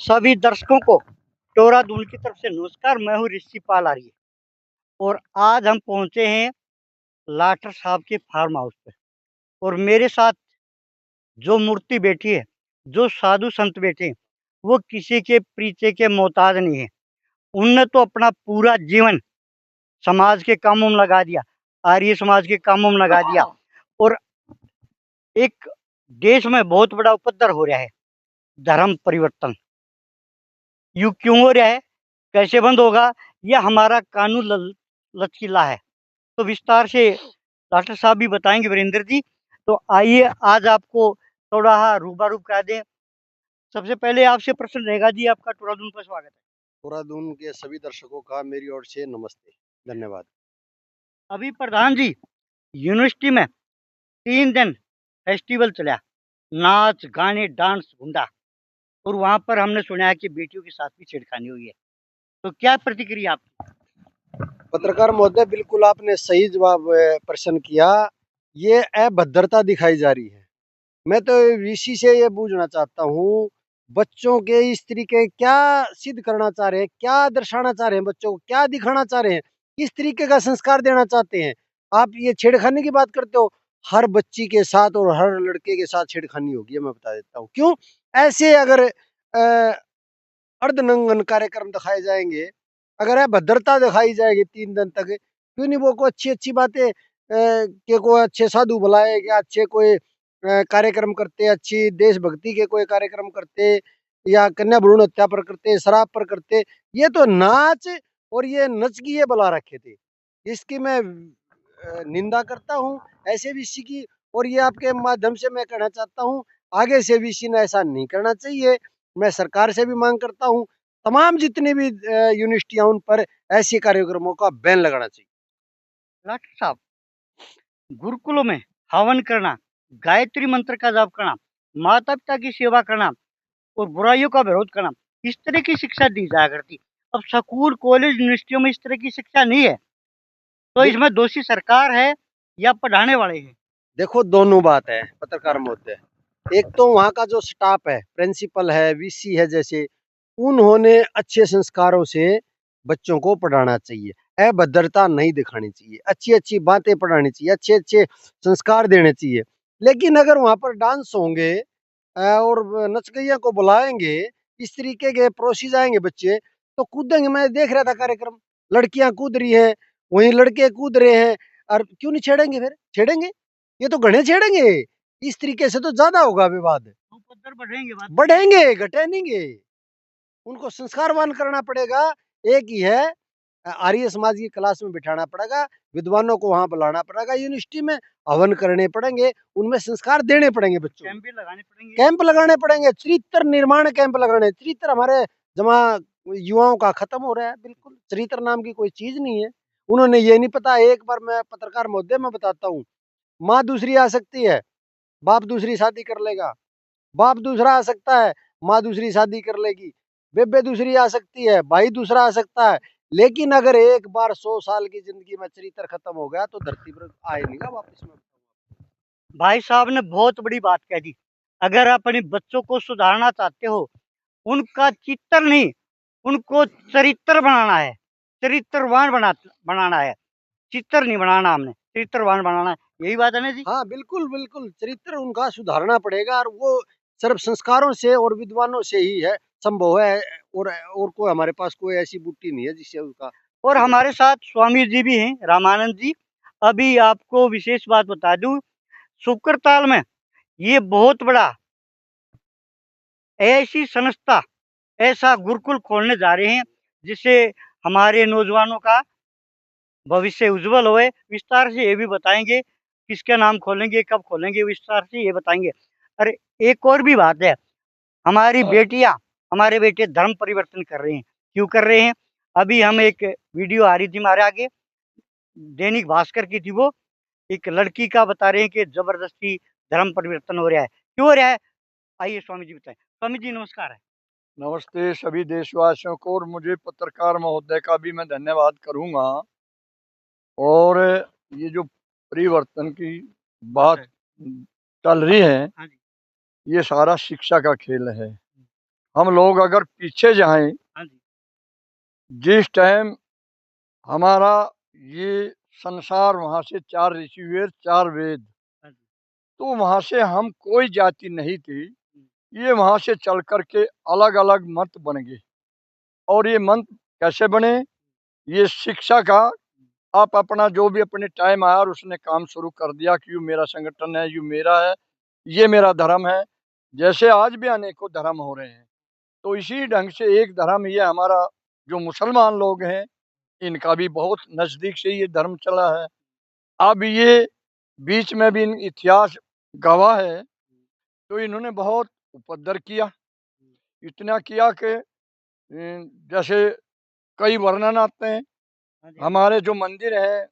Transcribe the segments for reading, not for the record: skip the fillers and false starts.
सभी दर्शकों को टोरा दून की तरफ से नमस्कार। मैं हूँ ऋषि पाल आर्य और आज हम पहुंचे हैं लाटर साहब के फार्म हाउस पे। और मेरे साथ जो मूर्ति बैठी है, जो साधु संत बैठे हैं, वो किसी के परिचय के मोहताज नहीं है। उनने तो अपना पूरा जीवन समाज के कामों में लगा दिया, आर्य समाज के कामों में लगा दिया। और एक देश में बहुत बड़ा उपद्रव हो रहा है, धर्म परिवर्तन। यू क्यों हो रहा है, कैसे बंद होगा, यह हमारा कानून लचकीला है। तो विस्तार से डॉक्टर साहब भी बताएंगे, वीरेंद्र जी। तो आइए आज आपको थोड़ा रूबरू करा दें। सबसे पहले आपसे प्रश्न रहेगा जी, आपका टूरादून पर स्वागत है। टूरादून के सभी दर्शकों का मेरी ओर से नमस्ते, धन्यवाद। अभी प्रधान जी, यूनिवर्सिटी में 3 दिन फेस्टिवल चला, नाच गाने डांस गुंडा, और वहां पर हमने सुना है कि बेटियों के साथ भी छेड़खानी हुई है। तो क्या प्रतिक्रिया आपकी? पत्रकार महोदय, बिल्कुल आपने सही जवाब प्रश्न किया। ये अभद्रता दिखाई जा रही है। मैं तो वीसी से ये पूछना चाहता हूँ, बच्चों के इस तरीके क्या सिद्ध करना चाह रहे हैं, क्या दर्शाना चाह रहे हैं, बच्चों को क्या दिखाना चाह रहे हैं, किस तरीके का संस्कार देना चाहते हैं? आप ये छेड़खानी की बात करते हो, हर बच्ची के साथ और हर लड़के के साथ छेड़खानी होगी है, मैं बता देता हूँ क्यों। ऐसे अगर अर्धनंगन कार्यक्रम दिखाए जाएंगे, अगर भद्रता दिखाई जाएगी 3 दिन तक, क्यों नहीं वो को अच्छी अच्छी बातें के कोई अच्छे साधु बुलाए, या अच्छे कोई कार्यक्रम करते, अच्छी देशभक्ति के कोई कार्यक्रम करते, या कन्या भ्रूण हत्या पर करते, शराब पर करते। ये तो नाच और ये नचगीए बुला रखे थे, इसकी मैं निंदा करता हूँ ऐसे विषय की। और ये आपके माध्यम से मैं कहना चाहता हूँ, आगे से विषय ने ऐसा नहीं करना चाहिए। मैं सरकार से भी मांग करता हूँ, तमाम जितनी भी यूनिवर्सिटियां, उन पर ऐसे कार्यक्रमों का बैन लगाना चाहिए। डॉक्टर साहब, गुरुकुलों में हवन करना, गायत्री मंत्र का जाप करना, माता पिता की सेवा करना और बुराइयों का विरोध करना, इस तरह की शिक्षा दी जाया करती। अब स्कूल कॉलेज यूनिवर्सिटियों में इस तरह की शिक्षा नहीं है, तो दे, इसमें दोषी सरकार है या पढ़ाने वाले हैं? देखो, दोनों बात है पत्रकार महोदय। एक तो वहाँ का जो स्टाफ है, प्रिंसिपल है, वीसी है, जैसे उन्होंने अच्छे संस्कारों से बच्चों को पढ़ाना चाहिए, अभद्रता नहीं दिखानी चाहिए, अच्छी अच्छी बातें पढ़ानी चाहिए, अच्छे अच्छे संस्कार देने चाहिए। लेकिन अगर वहाँ पर डांस होंगे और नचगैया को बुलाएंगे, इस तरीके के परोसी जाएंगे बच्चे, तो कूदेंगे। मैं देख रहा था कार्यक्रम, लड़कियां कूद रही है, वहीं लड़के कूद रहे हैं। और क्यों नहीं छेड़ेंगे, फिर छेड़ेंगे, ये तो घने छेड़ेंगे। इस तरीके से तो ज्यादा होगा विवाद, उपद्रव बढ़ेंगे, बात बढ़ेंगे घटेंगे। उनको संस्कारवान करना पड़ेगा। एक ही है, आर्य समाज की क्लास में बिठाना पड़ेगा, विद्वानों को वहां बुलाना पड़ेगा, यूनिवर्सिटी में हवन करने पड़ेंगे, उनमें संस्कार देने पड़ेंगे बच्चों को, कैंप भी लगाने पड़ेंगे, कैंप लगाने पड़ेंगे, चरित्र निर्माण कैंप लगाने। चरित्र हमारे जमा युवाओं का खत्म हो रहा है, बिल्कुल चरित्र नाम की कोई चीज नहीं है। उन्होंने ये नहीं पता। एक बार मैं पत्रकार महोदय में बताता हूँ, माँ दूसरी आ सकती है, बाप दूसरी शादी कर लेगा, बाप दूसरा आ सकता है, माँ दूसरी शादी कर लेगी, बेबे दूसरी आ सकती है, भाई दूसरा आ सकता है। लेकिन अगर एक बार 100 साल की जिंदगी में चरित्र खत्म हो गया तो धरती पर आए नहीं गा वापस में। भाई साहब ने बहुत बड़ी बात कह दी। अगर आप अपने बच्चों को सुधारना चाहते हो, उनका चित्र नहीं, उनको चरित्र बनाना है, चरित्रवान बनाना है। चित्र नहीं बनाना, हमने चरित्रवान बनाना है। यही बात है ना जी? हाँ, बिल्कुल बिल्कुल, चरित्र उनका सुधारना पड़ेगा, और वो सिर्फ संस्कारों से और विद्वानों से ही है, संभव है। और कोई हमारे पास कोई ऐसी बुट्टी नहीं है जिससे उनका और सुधर। हमारे साथ स्वामी जी भी हैं, रामानंद जी। अभी आपको विशेष बात बता दूं, शुक्रताल में ये बहुत बड़ा ऐसी संस्था, ऐसा गुरुकुल खोलने जा रहे हैं, जिससे हमारे नौजवानों का भविष्य उज्जवल होए। विस्तार से ये भी बताएंगे, किसका नाम खोलेंगे, कब खोलेंगे, विस्तार से ये बताएंगे। अरे, एक और भी बात है, हमारी बेटियां, हमारे बेटे धर्म परिवर्तन कर रहे हैं। क्यों कर रहे हैं? अभी हम एक वीडियो आ रही थी हमारे आगे, दैनिक भास्कर की थी वो, एक लड़की का बता रहे हैं कि जबरदस्ती धर्म परिवर्तन हो रहा है। क्यों हो रहा है? आइए स्वामी जी बताएं। स्वामी जी नमस्कार है। नमस्ते सभी देशवासियों को, और मुझे पत्रकार महोदय का भी मैं धन्यवाद करूंगा। और ये जो परिवर्तन की बात चल रही है, हाँ जी। ये सारा शिक्षा का खेल है। हम लोग अगर पीछे जाएं, हाँ जी। जिस टाइम हमारा ये संसार वहाँ से 4 ऋषि हुए, 4 वेद, हाँ जी। तो वहाँ से हम कोई जाति नहीं थी। ये वहाँ से चल कर के अलग-अलग मत बन गए। और ये मत कैसे बने? ये शिक्षा का आप अपना जो भी अपने टाइम आया और उसने काम शुरू कर दिया कि यूँ मेरा संगठन है, यूँ मेरा है, ये मेरा धर्म है। जैसे आज भी अनेकों धर्म हो रहे हैं, तो इसी ढंग से एक धर्म ये हमारा जो मुसलमान लोग हैं, इनका भी बहुत नज़दीक से ये धर्म चला है। अब ये बीच में भी इन इतिहास गवाह है, तो इन्होंने बहुत उपद्रव किया। इतना किया कि जैसे कई वर्णन आते हैं, हाँ जी। हमारे जो मंदिर हैं,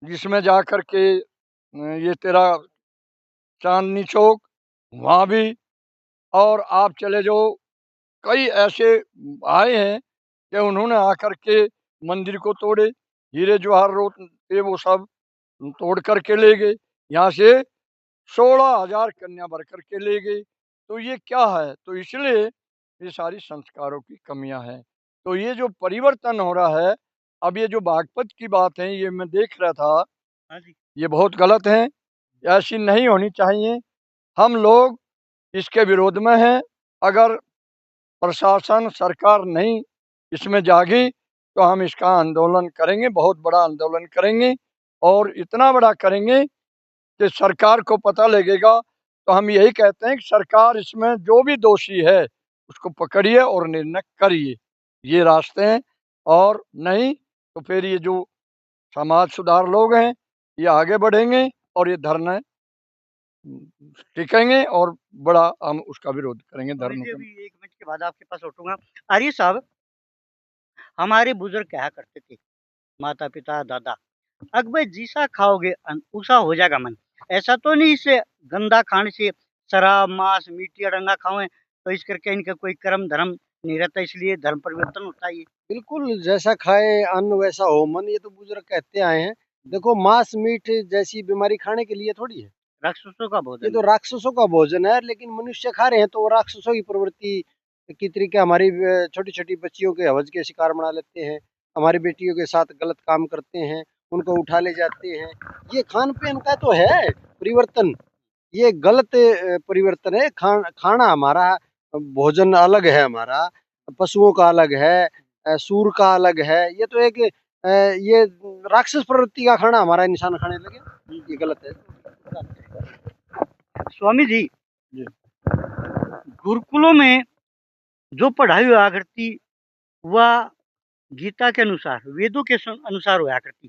जिसमें जा कर के ये तेरा चांदनी चौक, वहाँ भी, और आप चले जाओ, कई ऐसे आए हैं कि उन्होंने आकर के मंदिर को तोड़े, हीरे जवाहरात थे वो सब तोड़ कर के ले गए। यहाँ से 16,000 कन्या भर कर के ले गए। तो ये क्या है? तो इसलिए ये सारी संस्कारों की कमियाँ हैं। तो ये जो परिवर्तन हो रहा है, अब ये जो बागपत की बात है, ये मैं देख रहा था, हाँ जी। ये बहुत गलत है, ऐसी नहीं होनी चाहिए। हम लोग इसके विरोध में हैं। अगर प्रशासन, सरकार नहीं इसमें जागी, तो हम इसका आंदोलन करेंगे, बहुत बड़ा आंदोलन करेंगे, और इतना बड़ा करेंगे कि सरकार को पता लगेगा। तो हम यही कहते हैं कि सरकार इसमें जो भी दोषी है, उसको पकड़िए और निर्णय करिए। ये रास्ते हैं, और नहीं तो फिर ये जो समाज सुधार लोग हैं, ये आगे बढ़ेंगे और ये धरने टिकेंगे, और बड़ा हम उसका विरोध करेंगे स्वामी धरनों जी, का। अभी 1 मिनट के बाद आपके पास लौटूँगा। आर्य साहब, हमारे बुजुर्ग कहा करते थे, माता-पिता, दादा, "अकबर जैसा खाओगे अन्न, वैसा हो जाएगा मन।" ऐसा तो नहीं इससे गंदा खाने से शराब, मांस, मीट या डंगा खाएँ, तो इस करके इनका कोई कर्म धर्म नहीं रहता, इसलिए धर्म परिवर्तन होता है ये। बिल्कुल, जैसा खाए अन्न वैसा हो मन, ये तो बुजुर्ग कहते आए हैं। देखो, मांस मीट जैसी बीमारी खाने के लिए थोड़ी है। राक्षसों का ये भोजन तो है। राक्षसों का भोजन है, लेकिन मनुष्य खा रहे हैं तो वो राक्षसों की प्रवृत्ति की तरीके हमारी छोटी-छोटी बच्चियों के हवस के शिकार बना लेते हैं। हमारी बेटियों के साथ गलत काम करते हैं, उनको उठा ले जाते हैं। ये खान-पीन का तो है परिवर्तन। ये गलत परिवर्तन है। खाना हमारा भोजन अलग है हमारा, पशुओं का अलग है, सूर का अलग है। ये तो एक ये राक्षस प्रवृत्ति का खाना हमारा इंसान खाने लगे, ये गलत है। स्वामी जी, जी। गुरुकुलों में जो पढ़ाई हुआ करती, वह गीता के अनुसार, वेदों के अनुसार होया करती,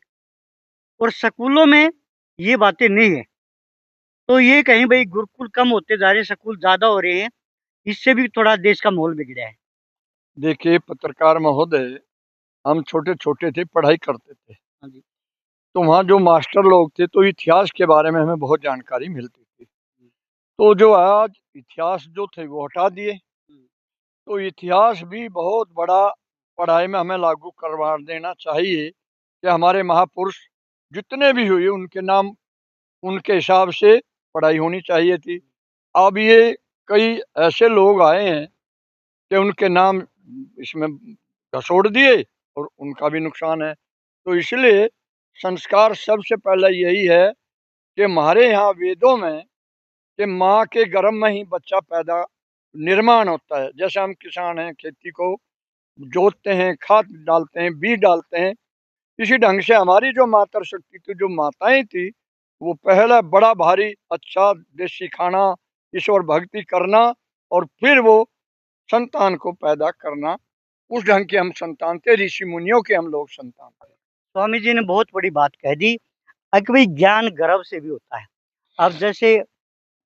और स्कूलों में ये बातें नहीं है। तो ये कहीं भाई गुरुकुल कम होते जा रहे हैं, स्कूल ज़्यादा हो रहे हैं, इससे भी थोड़ा देश का माहौल बिगड़ा है। देखिए पत्रकार महोदय, हम छोटे-छोटे थे, पढ़ाई करते थे। हाँ जी। तो वहाँ जो मास्टर लोग थे, तो इतिहास के बारे में हमें बहुत जानकारी मिलती थी। तो जो आज इतिहास जो थे वो हटा दिए। हुँ। तो इतिहास भी बहुत बड़ा पढ़ाई में हमें लागू करवा देना चाहिए कि हमारे महापुरुष जितने भी हुए उनके नाम, उनके हिसाब से पढ़ाई होनी चाहिए थी। अब ये कई ऐसे लोग आए हैं कि उनके नाम इसमें घसोड़ दिए, और उनका भी नुकसान है। तो इसलिए संस्कार सबसे पहले यही है कि हमारे यहाँ वेदों में कि माँ के गर्भ में ही बच्चा पैदा निर्माण होता है। जैसे हम किसान हैं, खेती को जोतते हैं, खाद डालते हैं, बीज डालते हैं, इसी ढंग से हमारी जो मातृ शक्ति की जो माताएं थी, वो पहले बड़ा भारी अच्छा देसी खाना, ईश्वर भक्ति करना, और फिर वो संतान को पैदा करना। उस ढंग के हम संतान थे, ऋषि मुनियों के हम लोग संतान थे। स्वामी जी ने बहुत बड़ी बात कह दी कि भाई ज्ञान गर्भ से भी होता है। अब जैसे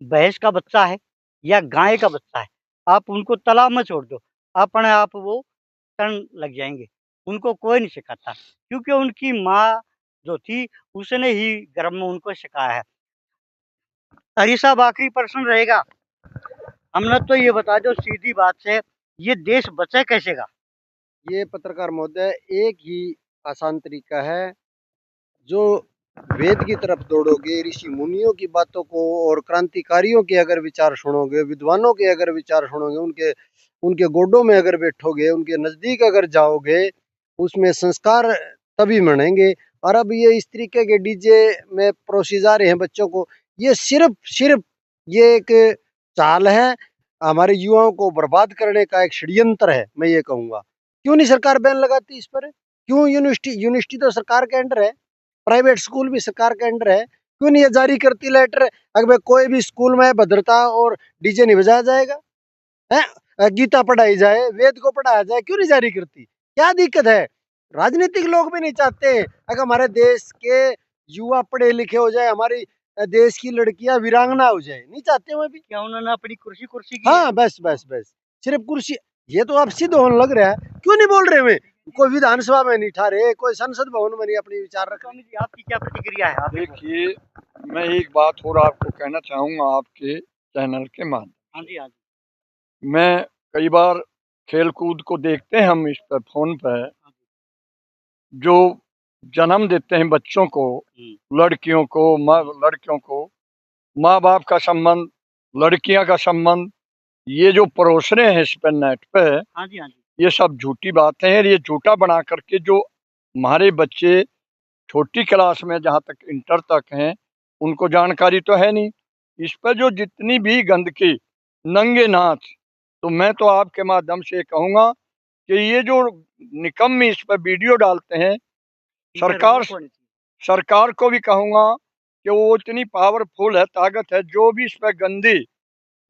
भैंस का बच्चा है या गाय का बच्चा है, आप उनको तालाब में छोड़ दो, अपने आप वो तरण लग जाएँगे। उनको कोई नहीं सिखाता, क्योंकि उनकी माँ जो थी, उसने ही गर्भ में उनको सिखाया है। अरे साहब, आखिरी प्रश्न रहेगा, हमने तो ये बता दो सीधी बात से, ये देश बचे कैसे गा? ये पत्रकार महोदय, एक ही आसान तरीका है, जो वेद की तरफ दौड़ोगे, ऋषि मुनियों की बातों को और क्रांतिकारियों के अगर विचार सुनोगे, विद्वानों के अगर विचार सुनोगे, उनके उनके गोडों में अगर बैठोगे, उनके नजदीक अगर जाओगे, उसमें संस्कार तभी बनेंगे। और अब ये इस तरीके के डीजे में परोसी जा रहे हैं बच्चों को, ये सिर्फ सिर्फ ये एक चाल है, हमारे युवाओं को बर्बाद करने का एक षड्यंत्र है, मैं ये कहूंगा। क्यों नहीं सरकार बैन लगाती इस पर? क्यों यूनिवर्सिटी यूनिवर्सिटी तो सरकार के अंडर है, प्राइवेट स्कूल भी सरकार के अंडर है, क्यों नहीं ये जारी करती लेटर? अगर कोई भी स्कूल में भद्रता और डीजे नहीं बजाया जाएगा, है गीता पढ़ाई जाए, वेद को पढ़ाया जाए, क्यों नहीं जारी करती? क्या दिक्कत है? राजनीतिक लोग भी नहीं चाहते अगर हमारे देश के युवा पढ़े लिखे हो जाए, हमारी देश की लड़कियां वीरांगना हो जाए, नहीं चाहते वो भी। क्या उन्होंने अपनी कुर्सी कुर्सी की? हाँ बस बस बस, सिर्फ कुर्सी। ये तो अब सिद्ध होने लग रहा है, क्यों नहीं बोल रहे? हमें कोई विधानसभा में नहीं ठहरे, कोई संसद भवन में नहीं अपनी विचार रख रहे। स्वामी जी, आपकी क्या प्रतिक्रिया है? आप देखिए, मैं एक बात और आपको कहना चाहूँगा आपके चैनल के माध्यम। हाँ जी, हाँ जी। मैं कई बार खेल-कूद को देखते हैं हम इस पे फ़ोन पे, जो जन्म देते हैं बच्चों को, लड़कियों को, माँ-बाप का संबंध, लड़कियाँ का संबंध, ये जो परोस रहे हैं इस पे नेट पे, हाँ जी, हाँ जी। ये सब झूठी बातें हैं। ये झूठा बना करके जो हमारे बच्चे छोटी क्लास में जहाँ तक इंटर तक हैं, उनको जानकारी तो है नहीं। इस पे जो जितनी भी गंदगी, नंगे नाच, तो मैं तो आपके माध्यम से कहूँगा कि ये जो निकम्मी इस पे वीडियो डालते हैं, सरकार को भी कहूँगा कि वो इतनी पावरफुल है, ताकत है, जो भी इस पे गंदी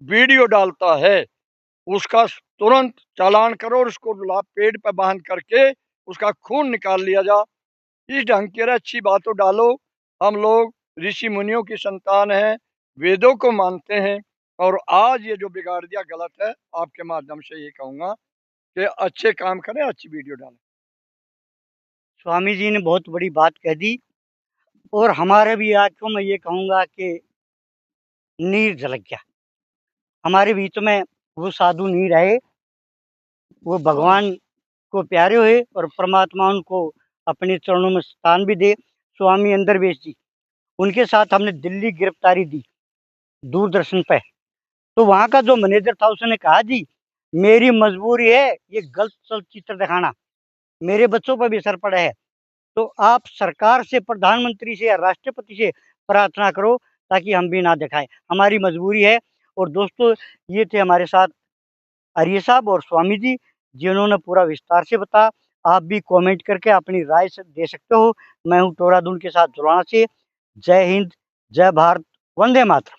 वीडियो डालता है, उसका तुरंत चालान करो और उसको पेड़ पे बांध करके उसका खून निकाल लिया जा। इस ढंग की अच्छी बातों डालो। हम लोग ऋषि मुनियों की संतान हैं, वेदों को मानते हैं, और आज ये जो बिगाड़ दिया गलत है। आपके माध्यम से ये कहूँगा कि अच्छे काम करें, अच्छी वीडियो डालें। स्वामी जी ने बहुत बड़ी बात कह दी, और हमारे भी आंखों में ये कहूँगा कि नीर झलक गया। हमारे बीच में वो साधु नहीं रहे, वो भगवान को प्यारे हुए और परमात्मा उनको अपने चरणों में स्थान भी दे। स्वामी अंदरवेश जी, उनके साथ हमने दिल्ली गिरफ्तारी दी दूरदर्शन पे, तो वहाँ का जो मैनेजर था उसने कहा, जी मेरी मजबूरी है ये गलत चलचित्र दिखाना, मेरे बच्चों पर भी असर पड़ा है, तो आप सरकार से, प्रधानमंत्री से या राष्ट्रपति से प्रार्थना करो ताकि हम भी ना दिखाएं, हमारी मजबूरी है। और दोस्तों, ये थे हमारे साथ आर्य साहब और स्वामी जी, जिन्होंने पूरा विस्तार से बताया। आप भी कमेंट करके अपनी राय से दे सकते हो। मैं हूँ टोरादुन के साथ जुड़ाना से। जय हिंद, जय भारत, वंदे मातरम।